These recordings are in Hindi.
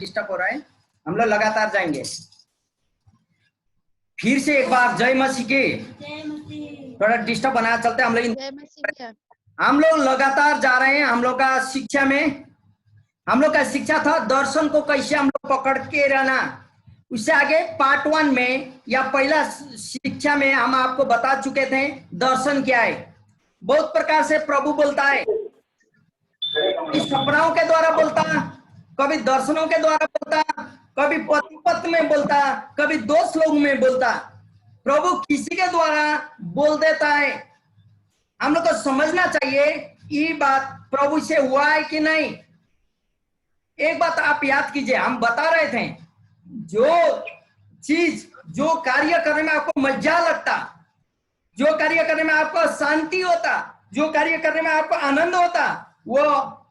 डिस्टर्ब हो रहा है, हम लोग लगातार जाएंगे। फिर से एक बार जय मसीह की। थोड़ा डिस्टर्ब बनाया चलते हम लोग। हम लोग लगातार जा रहे हैं। हम लोग का शिक्षा में हम लोग का शिक्षा था दर्शन को कैसे हम लोग पकड़ के रहना। उससे आगे पार्ट 1 में या पहला शिक्षा में हम आपको बता चुके थे दर्शन क्या है। बहुत प्रकार से प्रभु बोलता है, कभी सपनाओं के द्वारा बोलता, कभी दर्शनों के द्वारा बोलता, कभी पति पत्नी में बोलता, कभी दोस्त लोग में बोलता। प्रभु किसी के द्वारा बोल देता है। हम लोग को समझना चाहिए ये बात प्रभु से हुआ है कि नहीं। एक बात आप याद कीजिए, हम बता रहे थे जो चीज जो कार्य करने में आपको मजा लगता, जो कार्य करने में आपको शांति होता, जो कार्य करने में आपको आनंद होता, वो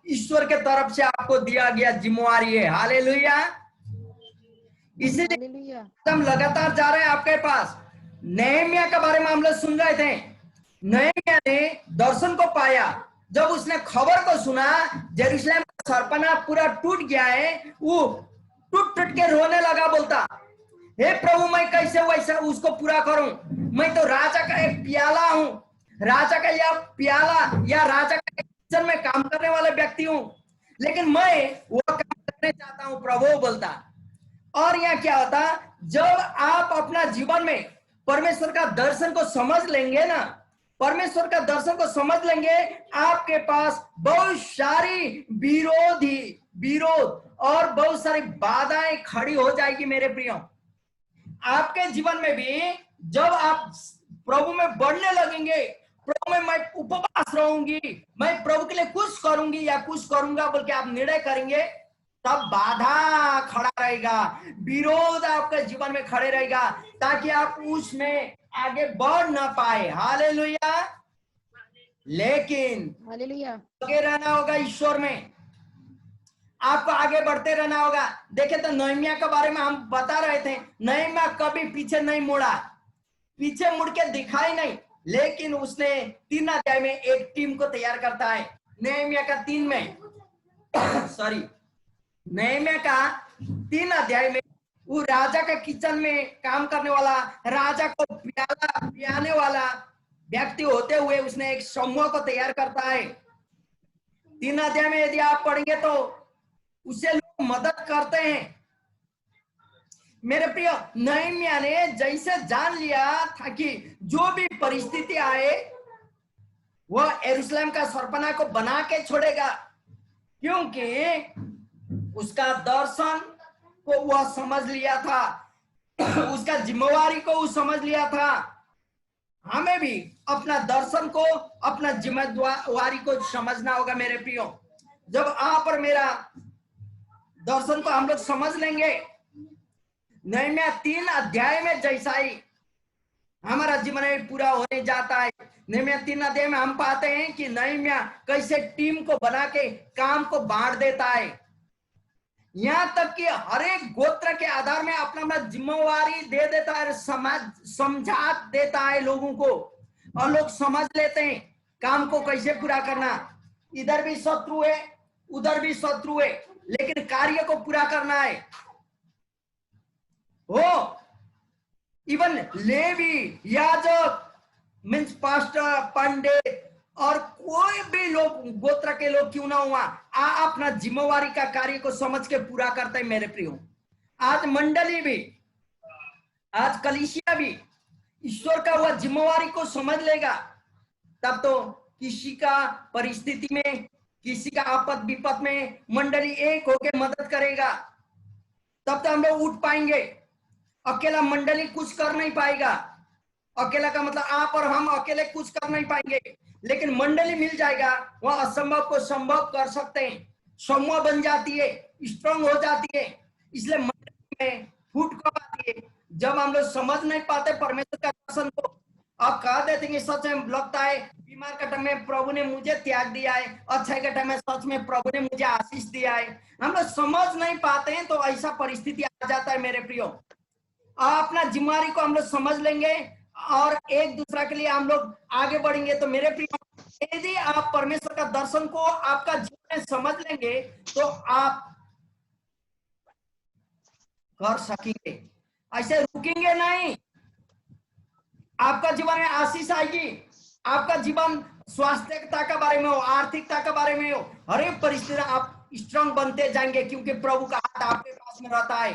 ईश्वर के तरफ से आपको दिया गया जिम्मेवारी है। हालेलुया। इसीलिए हम लगातार जा रहे हैं आपके पास। नहम्याह के बारे में हम लोग सुन रहे थे। नहम्याह ने दर्शन को पाया। जब उसने खबर को सुना यरूशलेम का सरपना पूरा टूट गया है, वो टूट टूट के रोने लगा, बोलता हे प्रभु मैं कैसे वैसा उसको पूरा करूं। मैं तो राजा का एक प्याला हूं, राजा का यह प्याला या राजा का किचन में काम करने वाला व्यक्ति हूं, लेकिन मैं वो काम करने चाहता हूं प्रभु बोलता। और यहाँ क्या होता, जब आप अपना जीवन में परमेश्वर का दर्शन को समझ लेंगे ना, परमेश्वर का दर्शन को समझ लेंगे, आपके पास बहुत सारी विरोध और बहुत सारी बाधाएं खड़ी हो जाएगी मेरे प्रियो। आपके जीवन में भी जब आप प्रभु में बढ़ने लगेंगे, प्रभु में मैं उपवास रहूंगी, मैं प्रभु के लिए कुछ करूंगी या कुछ करूंगा बोल के आप निर्णय करेंगे, तब बाधा खड़ा रहेगा, विरोध आपके जीवन में खड़े रहेगा, ताकि आप उसमें आगे बढ़ ना पाए। हालेलुया। लेकिन आगे रहना होगा ईश्वर में, आपको आगे बढ़ते रहना होगा। देखे तो नहम्याह के बारे में हम बता रहे थे, नहम्याह कभी पीछे नहीं मुड़ा, पीछे मुड़ के दिखाई नहीं, लेकिन उसने 3 अध्याय में एक टीम को तैयार करता है। नहम्याह का 3 में नहम्याह का 3 अध्याय में वो राजा का किचन में काम करने वाला, राजा को प्याला पियाने वाला व्यक्ति होते हुए उसने एक समूह को तैयार करता है। 3 अध्याय में यदि आप पढ़ेंगे तो उसे लोग मदद करते हैं। मेरे प्रिय, नहम्याह ने जैसे जान लिया था कि जो भी परिस्थिति आए वह यरूशलेम का सरपना को बना के छोड़ेगा, क्योंकि उसका दर्शन को वह समझ लिया था, उसका जिम्मेवारी को वो समझ लिया था। हमें भी अपना दर्शन को, अपना जिम्मेवारी को समझना होगा मेरे प्रियो। जब आप और मेरा दर्शन को हम लोग समझ लेंगे, नहम्याह 3 अध्याय में जैसा ही हमारा जीवन में पूरा होने जाता है। नहम्याह 3 अध्याय में हम पाते हैं कि नहम्याह कैसे टीम को बना के काम को बांट देता है, यहाँ तक कि हर एक गोत्र के आधार में अपना अपना जिम्मेवारी दे देता है, समझा देता है लोगों को, और लोग समझ लेते हैं काम को कैसे पूरा करना। इधर भी शत्रु है, उधर भी शत्रु है, लेकिन कार्य को पूरा करना है। हो इवन लेवी, याजक, मीन्स पास्टर, पंडित और कोई भी लोग गोत्र के लोग क्यों ना हुआ, अपना जिम्मेवारी का कार्य को समझ के पूरा करते हैं मेरे प्रियो। आज मंडली भी, आज कलीसिया भी ईश्वर का वह जिम्मेवारी को समझ लेगा, तब तो किसी का परिस्थिति में, किसी का आपद विपद में मंडली एक होकर मदद करेगा, तब तो हम लोग उठ पाएंगे। अकेला मंडली कुछ कर नहीं पाएगा। अकेला का मतलब आप और हम अकेले कुछ कर नहीं पाएंगे, लेकिन मंडली मिल जाएगा, वह असंभव को संभव कर सकते हैं, समूह बन जाती है, स्ट्रांग हो जाती है। इसलिए मंडली में फूट कब आती है, जब हम लोग समझ नहीं पाते परमेश्वर का दर्शन को। आप कह देते हैं सच में लगता है बीमार के टाइम में प्रभु ने मुझे त्याग दिया है, अच्छे के टाइम में सच में प्रभु ने मुझे आशीष दिया है। हम लोग समझ नहीं पाते हैं, तो ऐसा परिस्थिति आ जाता है मेरे प्रियो। अपना जिम्मेवारी को हम लोग समझ लेंगे और एक दूसरा के लिए हम लोग आगे बढ़ेंगे। तो मेरे प्रिय, यदि आप परमेश्वर का दर्शन को आपका जीवन में समझ लेंगे, तो आप कर सकेंगे, ऐसे रुकेंगे नहीं। आपका जीवन में आशीष आएगी। आपका जीवन स्वास्थ्यता के बारे में हो, आर्थिकता के बारे में हो, हर एक परिस्थिति आप स्ट्रांग बनते जाएंगे, क्योंकि प्रभु का हाथ आपके पास में रहता है।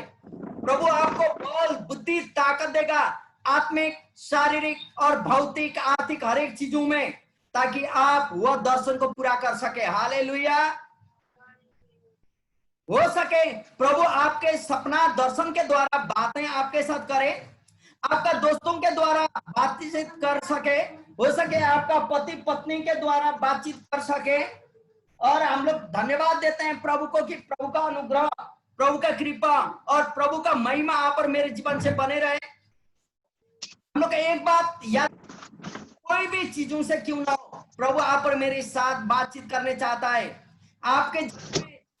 प्रभु आपको बल, बुद्धि, ताकत देगा, आत्मिक, शारीरिक और भौतिक, आर्थिक हर एक चीजों में, ताकि आप वह दर्शन को पूरा कर सके। हालेलुया। हो सके प्रभु आपके सपना दर्शन के द्वारा बातें आपके साथ करे, आपका दोस्तों के द्वारा बातचीत कर सके, हो सके आपका पति पत्नी के द्वारा बातचीत कर सके। और हम लोग धन्यवाद देते हैं प्रभु को कि प्रभु का अनुग्रह, प्रभु का कृपा और प्रभु का महिमा आप और मेरे जीवन से बने रहे। हम लोग एक बात याद, कोई भी चीजों से क्यों ना हो, प्रभु आप और मेरे साथ बातचीत करने चाहता है, आपके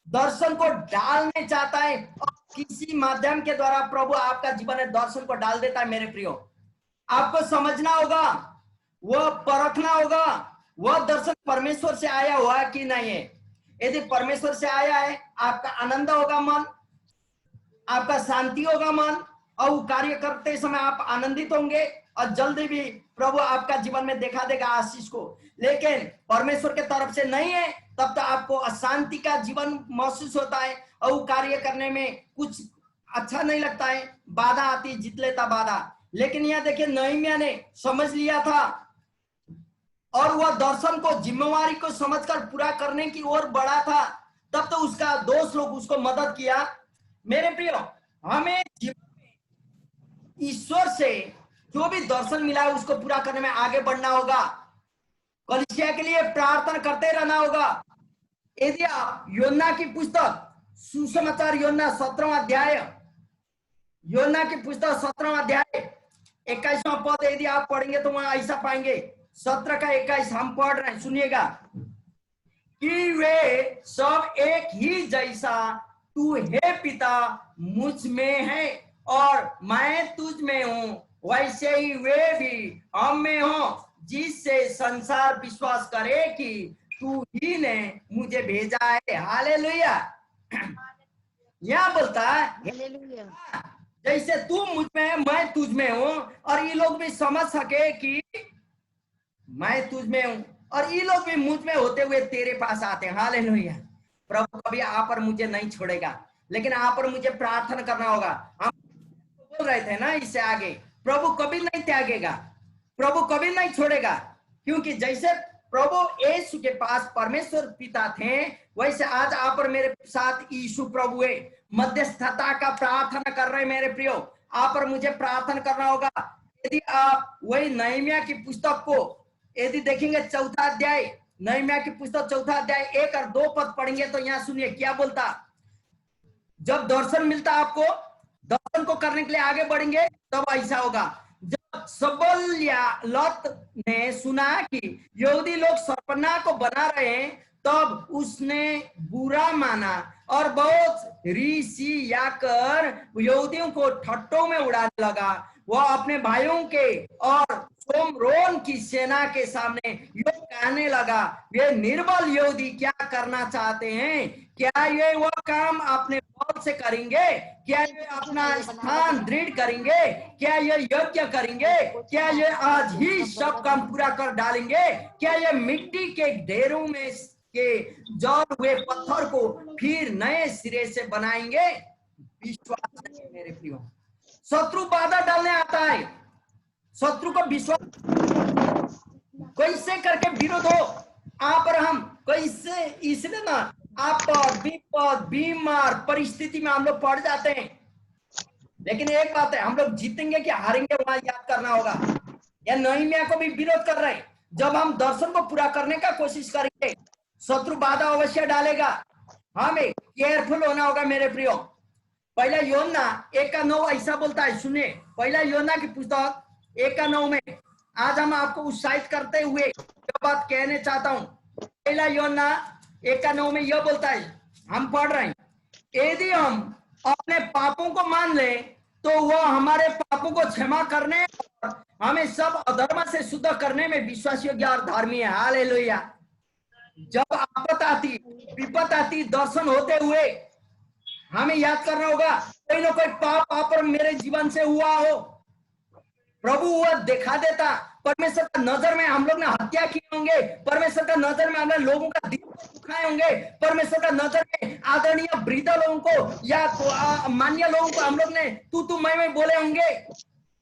दर्शन को डालने चाहता है, और किसी माध्यम के द्वारा प्रभु आपका जीवन में दर्शन को डाल देता है। मेरे प्रियो, आपको समझना होगा, वह परखना होगा, वह दर्शन परमेश्वर से आया हुआ है कि नहीं है। यदि परमेश्वर से आया है, आपका आनंद होगा मन, आपका शांति होगा मन, और कार्य करते समय आप आनंदित होंगे, और जल्दी भी प्रभु आपका जीवन में दिखा देगा आशीष को। लेकिन परमेश्वर के तरफ से नहीं है, तब तो आपको अशांति का जीवन महसूस होता है, और कार्य करने में कुछ अच्छा नहीं लगता है, बाधा आती, जीत लेता बाधा। लेकिन यह देखिए, नहम्याह ने समझ लिया था, और वह दर्शन को, जिम्मेवारी को समझकर पूरा करने की ओर बढ़ा था। तब तो उसका दोस्त लोग उसको मदद किया। मेरे प्रियो, हमें ईश्वर से जो भी दर्शन मिला है उसको पूरा करने में आगे बढ़ना होगा, कलीसिया के लिए प्रार्थना करते रहना होगा। यदि आप योना की पुस्तक, सुसमाचार योना 17वां अध्याय, योना की पुस्तक 17वां अध्याय 21वां पद यदि आप पढ़ेंगे तो वहां ऐसा पाएंगे, 17 का 21 हम पढ़ रहे हैं, सुनिएगा कि वे सब एक ही जैसा तू हे पिता मुझ में है और मैं तुझ में हूं, वैसे ही वे भी हम में हो, जिससे संसार विश्वास करे कि तू ही ने मुझे भेजा है। हालेलुया। यहाँ बोलता है जैसे तू मुझ में है, मैं तुझ में हूं, और ये लोग भी समझ सके कि मैं तुझ में हूं, और ये लोग भी मुझ में होते हुए तेरे पास आते हैं। हालेलुया। प्रभु कभी आप और मुझे नहीं छोड़ेगा, लेकिन आप और मुझे प्रार्थना करना होगा। हम बोल रहे थे ना इससे आगे, प्रभु कभी नहीं त्यागेगा, प्रभु कभी नहीं छोड़ेगा, क्योंकि जैसे प्रभु यीशु के पास परमेश्वर पिता थे, वैसे आज आप और मेरे साथ यीशु प्रभु है। मध्यस्थता का प्रार्थना कर रहे मेरे प्रियो, आप और मुझे प्रार्थना करना होगा। यदि आप वही नहम्याह की पुस्तक को यदि देखेंगे, 4था अध्याय, नहम्याह की पुस्तक 4था अध्याय 1 और 2 पद पढ़ेंगे तो यहाँ सुनिए क्या बोलता। जब दर्शन मिलता आपको, दर्शन को करने के लिए आगे बढ़ेंगे, तब ऐसा होगा। जब सबल्यालत ने सुना कि यहूदी लोग सरपन्ना को बना रहे हैं, तब उसने बुरा माना और बहुत ऋषियाकर यहूदियों को ठट्टों में उड़ाने लगा। वह अपने भाइयों के और सोमरोन की सेना के सामने यह कहने लगा, वे निर्बल यहूदी क्या करना चाहते हैं? क्या ये वह काम अपने बल से करेंगे? क्या ये अपना स्थान दृढ़ करेंगे? क्या ये यज्ञ करेंगे? क्या ये आज ही सब काम पूरा कर डालेंगे? क्या ये मिट्टी के ढेरों में के जड़ हुए पत्थर को फिर नए सिरे से बनाएंगे? विश्वास नहीं मेरे प्रियो। शत्रु बाधा डालने आता है, शत्रु को विश्वास कैसे करके विरोध हो आप और हम, कैसे, इसलिए ना आप विपद, बीमार परिस्थिति में हम लोग पड़ जाते हैं। लेकिन एक बात है, हम लोग जीतेंगे कि हारेंगे वहां याद करना होगा। या नहम्याह को भी विरोध कर रहे हैं। जब हम दर्शन को पूरा करने का कोशिश करेंगे, शत्रु बाधा अवश्य डालेगा, हमें केयरफुल होना होगा मेरे प्रियो। पहला योना 1:9 ऐसा बोलता है, सुनिए, पहला योना की पुस्तक 1:9 में आज हम आपको उत्साहित करते हुए यह बात कहने चाहता हूं। पहला योना 1:9 में यह बोलता है, हम पढ़ रहे हैं, यदि हम अपने पापों को मान लें तो वह हमारे पापों को क्षमा करने और हमें सब अधर्म से शुद्ध करने में विश्वास योग्य और धर्मी है। हालेलुया। जब आपत आती, विपत आती, दर्शन होते हुए हमें याद करना होगा, कोई ना कोई पाप आप और मेरे जीवन से हुआ हो, प्रभु वह दिखा देता। परमेश्वर का नजर में हम लोग ने हत्या की होंगे, परमेश्वर का नजर में हमने लोगों का दिल दुखाए होंगे, परमेश्वर का नजर में आदरणीय वृद्ध लोगों को या मान्य लोगों को हम लोग ने तू मैं बोले होंगे।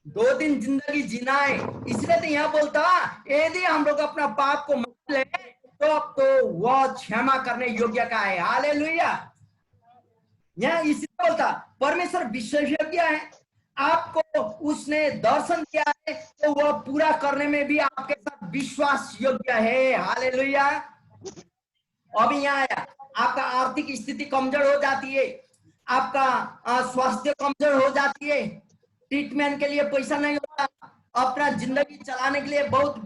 2 दिन जिंदगी जीना है, इसलिए तो यहाँ बोलता यदि हम लोग अपना पाप को मान ले तो अब तो वह क्षमा करने योग्य का है। हालेलुया। यहाँ इसलिए बोलता परमेश्वर विशेषज्ञ है, आपको उसने दर्शन दिया है तो वह पूरा करने में भी आपके साथ विश्वास योग्य है। हालेलुया। अभी यहाँ आया, आपका आर्थिक स्थिति कमजोर हो जाती है, आपका स्वास्थ्य कमजोर हो जाती है, ट्रीटमेंट के लिए पैसा नहीं होता, अपना जिंदगी चलाने के लिए बहुत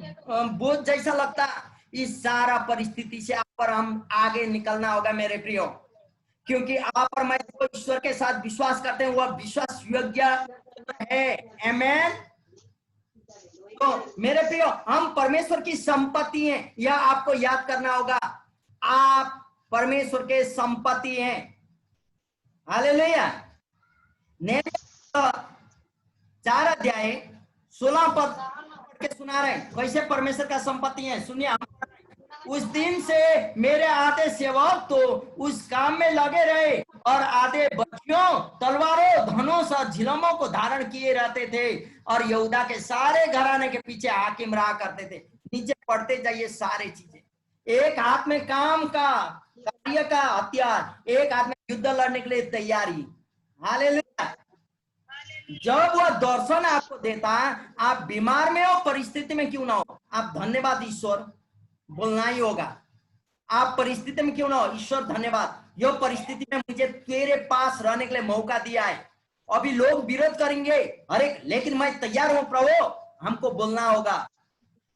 बोझ जैसा लगता। इस सारा परिस्थिति से आप पर हम आगे निकलना होगा मेरे प्रियो, क्योंकि आप और मैं जो ईश्वर के साथ विश्वास करते हैं वह विश्वास योग्य है। आमेन। तो मेरे प्रियो, हम परमेश्वर की संपत्ति हैं, यह आपको याद करना होगा। आप परमेश्वर के संपत्ति हैं। हालेलुया। 4 अध्याय 16 पद पढ़ के सुना रहे कैसे परमेश्वर का संपत्ति है। सुनिए, उस दिन से मेरे आधे सेवक तो उस काम में लगे रहे और आधे बच्चियों, तलवारों, धनुष और झिलमों को धारण किए रहते थे और यहूदा के सारे घराने के पीछे हाकिम रहा करते थे। नीचे पढ़ते जाइए सारे चीजें। एक हाथ में काम का कार्य का हथियार, एक हाथ में युद्ध लड़ने के लिए तैयारी। हालेलुया। जब वह दर्शन आपको देता, आप बीमार में हो, परिस्थिति में क्यों ना हो, आप धन्यवाद ईश्वर बोलना ही होगा। आप परिस्थिति में क्यों ना हो, ईश्वर धन्यवाद, यह परिस्थिति में मुझे तेरे पास रहने के लिए मौका दिया है। अभी लोग विरोध करेंगे अरे, लेकिन मैं तैयार हूं प्रभु, हमको बोलना होगा।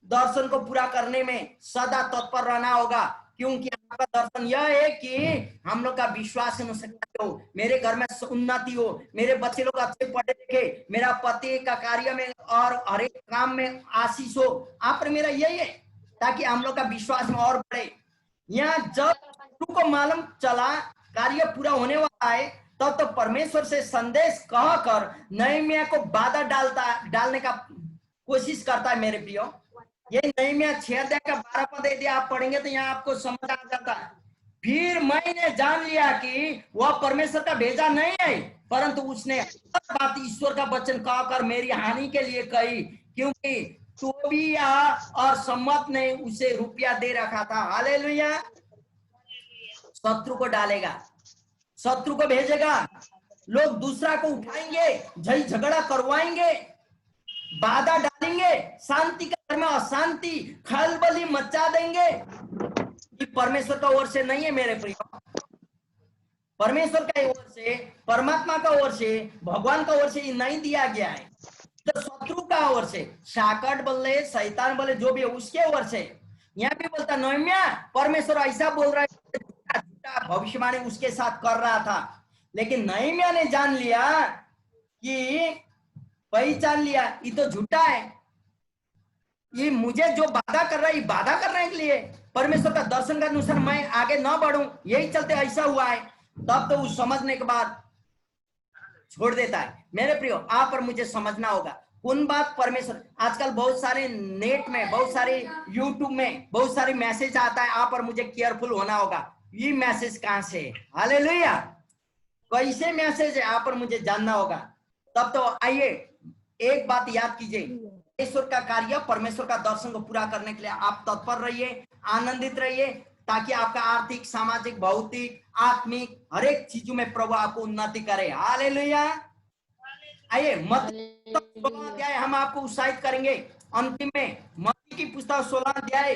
दर्शन को पूरा करने में सदा तत्पर रहना होगा, क्योंकि आपका दर्शन यह है कि हम लोग का विश्वास हो, मेरे घर में उन्नति हो, मेरे बच्चे लोग अच्छे पढ़े लिखे, मेरा पति का कार्य में और हर एक काम में आशीष हो। आप मेरा यही है, ताकि हम लोग का विश्वास में और बढ़े। यहाँ जब को मालूम चला कार्य पूरा होने वाला है, तब तो परमेश्वर से संदेश कहकर नहम्याह को बाधा डालने का कोशिश करता है। मेरे प्रियो, ये नहम्याह 6 अध्याय का 12 पद यदि आप पढ़ेंगे तो यहाँ आपको समझ आ जाता है। फिर मैंने जान लिया कि वह परमेश्वर का भेजा नहीं है, परंतु उसने हर बात ईश्वर का वचन कहकर मेरी हानि के लिए कही, क्योंकि तोबिया और सम्मत ने उसे रुपया दे रखा था। हालेलुया। शत्रु को डालेगा, शत्रु को भेजेगा, लोग दूसरा को उठाएंगे, झगड़ा करवाएंगे, बाधा डालेंगे, शांति के घर में अशांति, खलबली मचा देंगे। ये परमेश्वर का ओर से नहीं है मेरे प्रिय। परमेश्वर का ओर से, परमात्मा का ओर से, भगवान का ओर से ये नहीं दिया गया है। तो शत्रु का ओर से, शाकट बोले, शैतान बोले, जो भी है उसके ओर से। यहाँ भी बोलता नहम्याह, परमेश्वर ऐसा बोल रहा है, झूठा भविष्यवाणी उसके साथ कर रहा था। लेकिन नहम्याह ने जान लिया कि पहचान लिया ये तो झूठा है, ये मुझे जो बाधा कर रहा है, ये बाधा करने के लिए, परमेश्वर का दर्शन के अनुसार मैं आगे न बढ़ूं, यही चलते ऐसा हुआ है। तब तो उस समझने के बाद छोड़ देता है। मेरे प्रियो, आप और मुझे समझना होगा कौन बात परमेश्वर। आजकल बहुत सारे नेट में, बहुत सारे यूट्यूब में बहुत सारे मैसेज आता है, आप और मुझे केयरफुल होना होगा ये मैसेज कहां से है। हालेलुया। कैसे मैसेज है, आप और मुझे जानना होगा। तब तो आइए एक बात याद कीजिए, परमेश्वर का कार्य, परमेश्वर का दर्शन को पूरा करने के लिए आप तत्पर रहिए, आनंदित रहिए, ताकि आपका आर्थिक, सामाजिक, भौतिक, आत्मिक हर एक चीजों में प्रभु आपको उन्नति करे। हालेलुया। आइए मत्ती 16 अध्याय हम आपको उत्साहित करेंगे। अंतिम में मत्ती की पुस्तक 16 अध्याय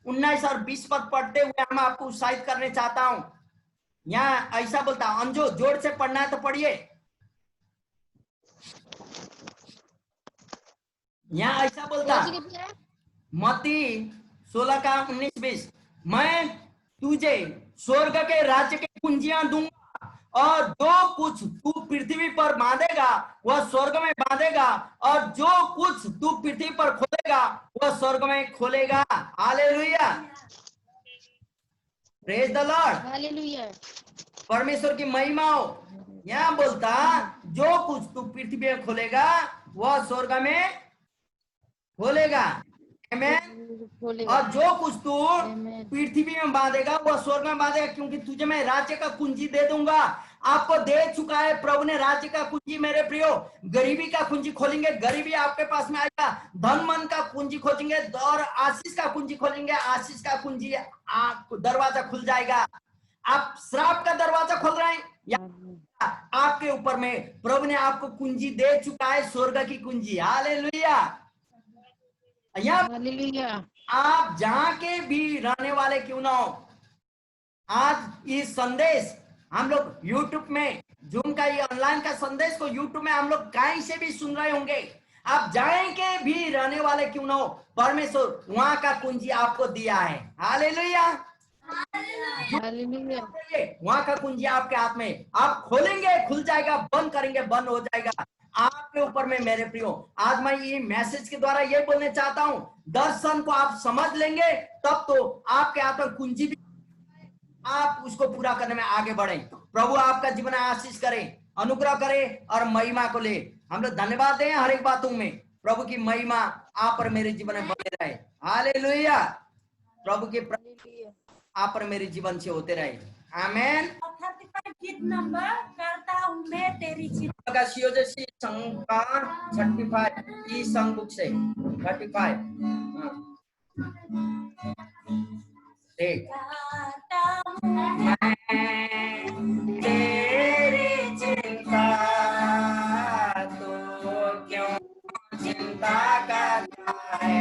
19 और 20 पद पढ़ते हुए हम आपको उत्साहित करने चाहता हूं। यहाँ ऐसा बोलता, अंजो जोर से पढ़ना है तो पढ़िए। यहाँ ऐसा बोलता, मत्ती 16 का 19-20, मैं तुझे स्वर्ग के राज्य की कुंजियां दूंगा, और जो कुछ तू पृथ्वी पर बांधेगा वह स्वर्ग में बांधेगा, और जो कुछ तू पृथ्वी पर खोलेगा वह स्वर्ग में खोलेगा। Hallelujah. Praise the Lord. Hallelujah. परमेश्वर की महिमा हो। यहाँ बोलता जो कुछ तू पृथ्वी में खोलेगा वह स्वर्ग में खोलेगा, आमेन। और जो कुछ तू पृथ्वी में बांधेगा वह स्वर्ग में बांधेगा, क्योंकि तुझे मैं राज्य का कुंजी दे दूंगा। आपको दे चुका है प्रभु ने राज्य का कुंजी मेरे प्रियो। गरीबी का कुंजी खोलेंगे, गरीबी आपके पास में आएगा। धन मन का कुंजी खोजेंगे और आशीष का कुंजी खोलेंगे, आशीष का कुंजी दरवाजा खुल जाएगा। आप श्राप का दरवाजा खोल रहे हैं या आपके ऊपर में प्रभु ने आपको कुंजी दे चुका है, स्वर्ग की कुंजी। हालेलुया। आप जहां के भी रहने वाले क्यों ना हो, आज ये संदेश हम लोग यूट्यूब में, जूम का ये ऑनलाइन का संदेश को यूट्यूब में हम लोग कहीं से भी सुन रहे होंगे। आप जहां के भी रहने वाले क्यों ना हो, परमेश्वर वहां का कुंजी आपको दिया है। हालेलुया। वहां का कुंजी आपके हाथ में, आप खोलेंगे खुल जाएगा, बंद करेंगे बंद हो जाएगा। आपके ऊपर में मेरे प्रियो, आज मैं ये मैसेज के द्वारा ये बोलने चाहता हूं, दर्शन को आप समझ लेंगे तब तो आपके हाथ में कुंजी भी, आप उसको पूरा करने में आगे बढ़े। प्रभु आपका जीवन आशीष करे, अनुग्रह करे और महिमा को ले। हम लोग धन्यवाद दें हर एक बातों में। प्रभु की महिमा आप पर मेरे जीवन में बने रहे। हालेलुया। प्रभु के आप पर मेरे जीवन से होते रहे। आमेन। गीत नंबर करता हूँ मैं तेरी चिंता का सीओजेसी संघ का 35 ई संघ बुक से 35 देख मैं तेरी चिंता तो क्यों चिंता करता है,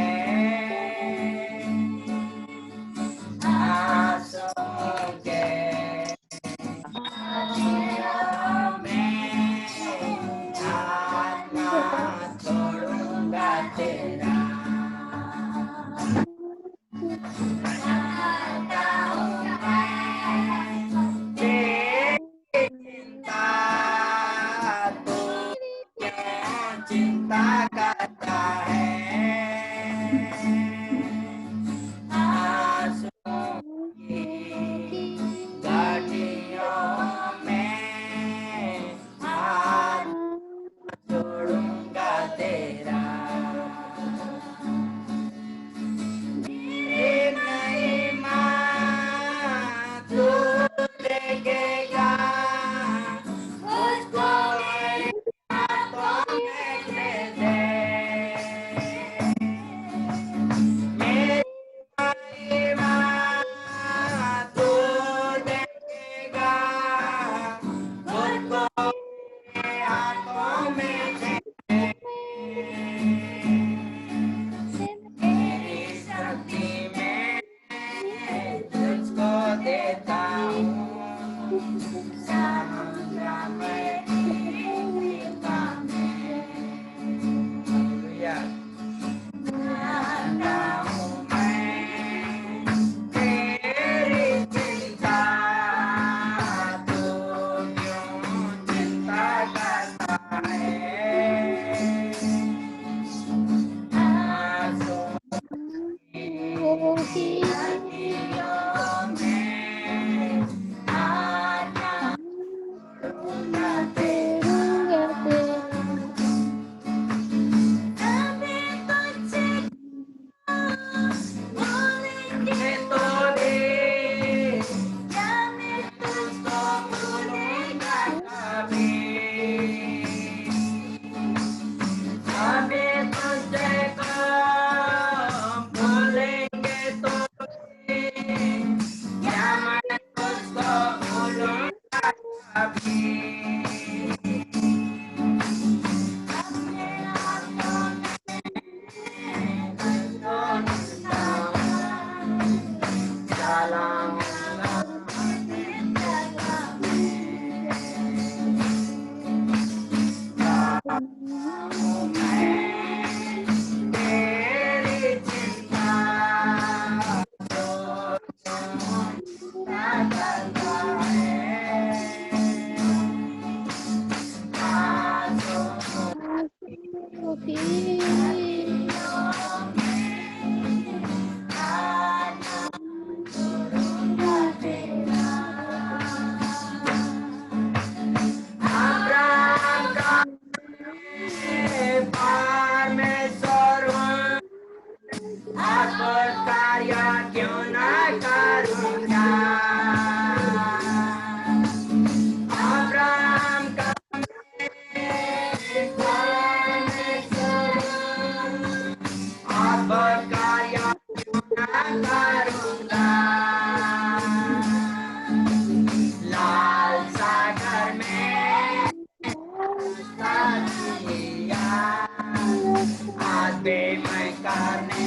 पुकारने